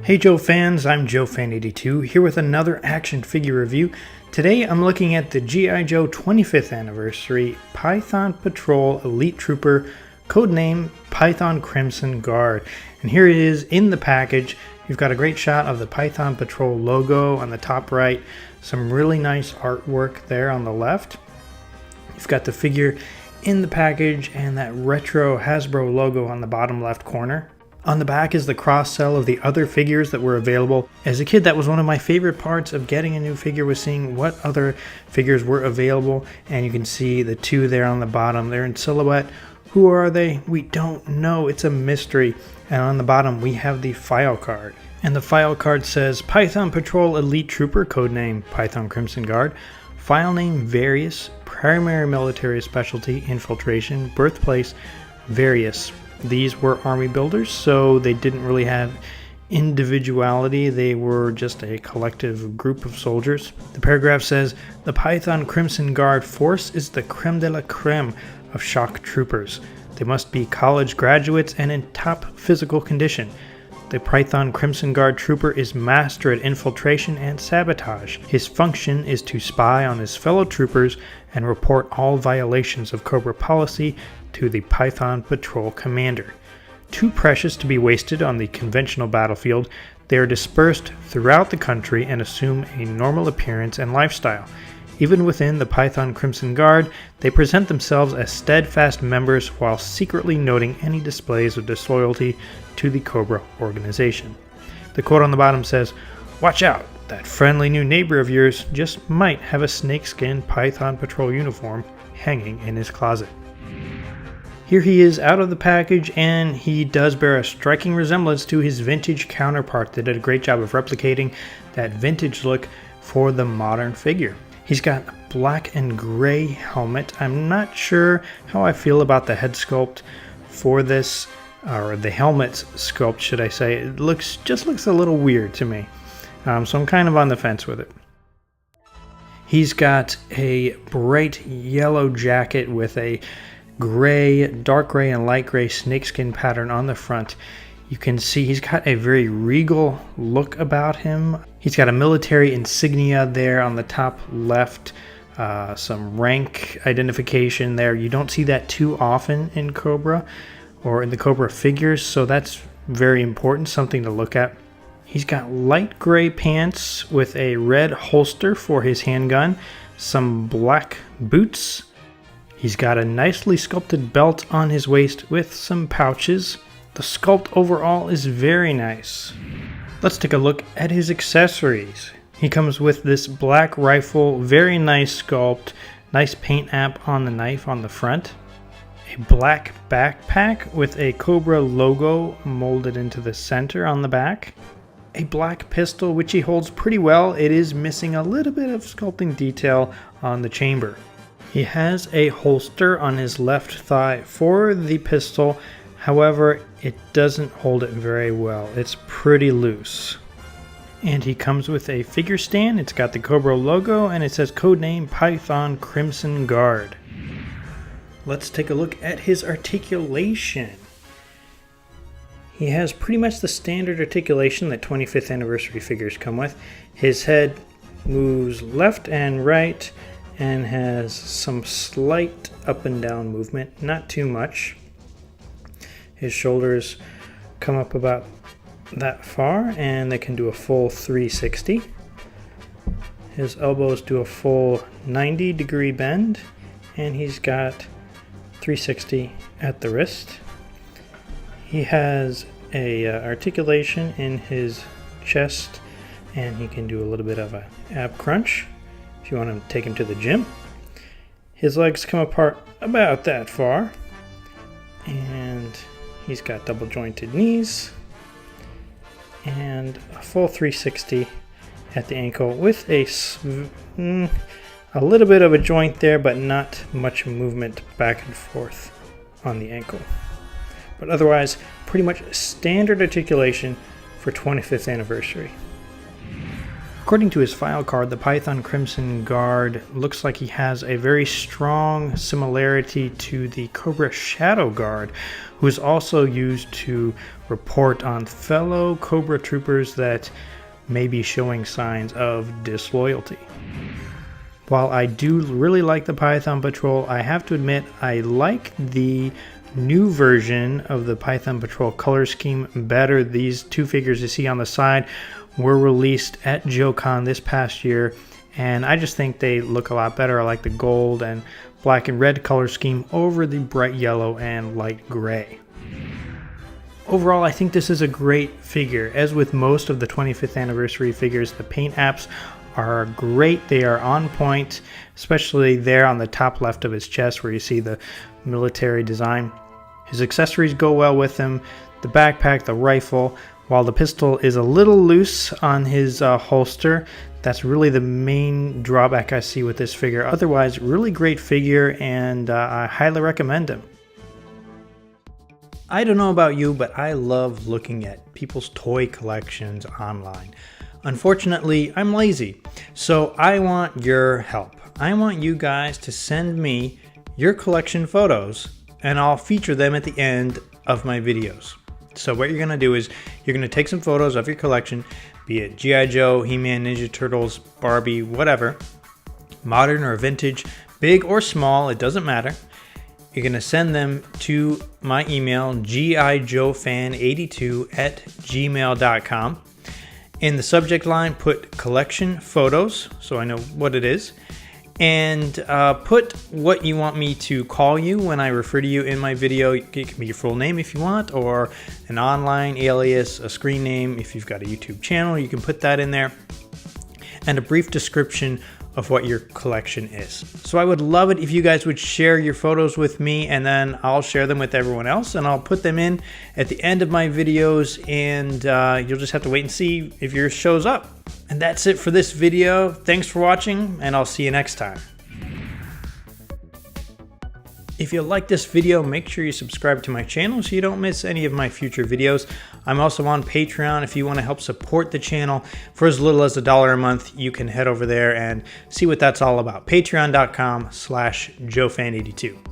Hey Joe fans, I'm JoeFan82 here with another action figure review. Today I'm looking at the G.I. Joe 25th Anniversary Python Patrol Elite Trooper, codename Python Crimson Guard. And here it is in the package. You've got a great shot of the Python Patrol logo on the top right, some really nice artwork there on the left. You've got the figure in the package and that retro Hasbro logo on the bottom left corner. On the back is the cross-sell of the other figures that were available. As a kid, that was one of my favorite parts of getting a new figure, was seeing what other figures were available. And you can see the two there on the bottom. They're in silhouette. Who are they? We don't know. It's a mystery. And on the bottom, we have the file card. And the file card says, Python Patrol Elite Trooper, codename Python Crimson Guard. File name, various. Primary military specialty, infiltration. Birthplace, various. These were army builders, so they didn't really have individuality. They were just a collective group of soldiers. The paragraph says, the Python Crimson Guard force is the creme de la creme of shock troopers. They must be college graduates and in top physical condition. The Python Crimson Guard trooper is master at infiltration and sabotage. His function is to spy on his fellow troopers and report all violations of Cobra policy to the Python Patrol commander. Too precious to be wasted on the conventional battlefield, they are dispersed throughout the country and assume a normal appearance and lifestyle. Even within the Python Crimson Guard, they present themselves as steadfast members while secretly noting any displays of disloyalty to the Cobra organization. The quote on the bottom says, "Watch out, that friendly new neighbor of yours just might have a snakeskin Python Patrol uniform hanging in his closet." Here he is out of the package, and he does bear a striking resemblance to his vintage counterpart. They did a great job of replicating that vintage look for the modern figure. He's got a black and gray helmet. I'm not sure how I feel about the head sculpt for this, or the helmet's sculpt, should I say. It just looks a little weird to me. So I'm kind of on the fence with it. He's got a bright yellow jacket with a gray, dark gray and light gray snakeskin pattern on the front. You can see he's got a very regal look about him. He's got a military insignia there on the top left, some rank identification there. You don't see that too often in Cobra or in the Cobra figures, so that's very important, something to look at. He's got light gray pants with a red holster for his handgun, some black boots. He's got a nicely sculpted belt on his waist with some pouches. The sculpt overall is very nice. Let's take a look at his accessories. He comes with this black rifle, very nice sculpt, nice paint app on the knife on the front. A black backpack with a Cobra logo molded into the center on the back. A black pistol, which he holds pretty well. It is missing a little bit of sculpting detail on the chamber. He has a holster on his left thigh for the pistol, however, it doesn't hold it very well. It's pretty loose. And he comes with a figure stand. It's got the Cobra logo and it says codename Python Crimson Guard. Let's take a look at his articulation. He has pretty much the standard articulation that 25th anniversary figures come with. His head moves left and right and has some slight up and down movement, not too much. His shoulders come up about that far and they can do a full 360. His elbows do a full 90-degree bend, and he's got 360 at the wrist. He has a articulation in his chest, and he can do a little bit of a ab crunch if you want to take him to the gym. His legs come apart about that far, and he's got double jointed knees and a full 360 at the ankle with a little bit of a joint there, but not much movement back and forth on the ankle. But otherwise, pretty much standard articulation for 25th anniversary. According to his file card, the Python Crimson Guard looks like he has a very strong similarity to the Cobra Shadow Guard, who is also used to report on fellow Cobra troopers that may be showing signs of disloyalty. While I do really like the Python Patrol, I have to admit I like the new version of the Python Patrol color scheme better. These two figures you see on the side were released at JoeCon this past year, and I just think they look a lot better. I like the gold and black and red color scheme over the bright yellow and light gray. Overall, I think this is a great figure. As with most of the 25th anniversary figures, the paint apps are great. They are on point, especially there on the top left of his chest where you see the military design. His accessories go well with him, the backpack, the rifle. While the pistol is a little loose on his holster, that's really the main drawback I see with this figure. Otherwise, really great figure, and I highly recommend him. I don't know about you, but I love looking at people's toy collections online. Unfortunately, I'm lazy, so I want your help. I want you guys to send me your collection photos, and I'll feature them at the end of my videos. So what you're going to do is you're going to take some photos of your collection, be it G.I. Joe, He-Man, Ninja Turtles, Barbie, whatever, modern or vintage, big or small, it doesn't matter. You're going to send them to my email, gijoefan82@gmail.com. In the subject line, put collection photos, so I know what it is. And put what you want me to call you when I refer to you in my video. It can be your full name if you want, or an online alias, a screen name. If you've got a YouTube channel, you can put that in there. And a brief description of what your collection is. So I would love it if you guys would share your photos with me, and then I'll share them with everyone else, and I'll put them in at the end of my videos, and you'll just have to wait and see if yours shows up. And that's it for this video. Thanks for watching, and I'll see you next time. If you like this video, make sure you subscribe to my channel so you don't miss any of my future videos. I'm also on Patreon. If you want to help support the channel for as little as $1 a month, you can head over there and see what that's all about. Patreon.com/JoeFan82.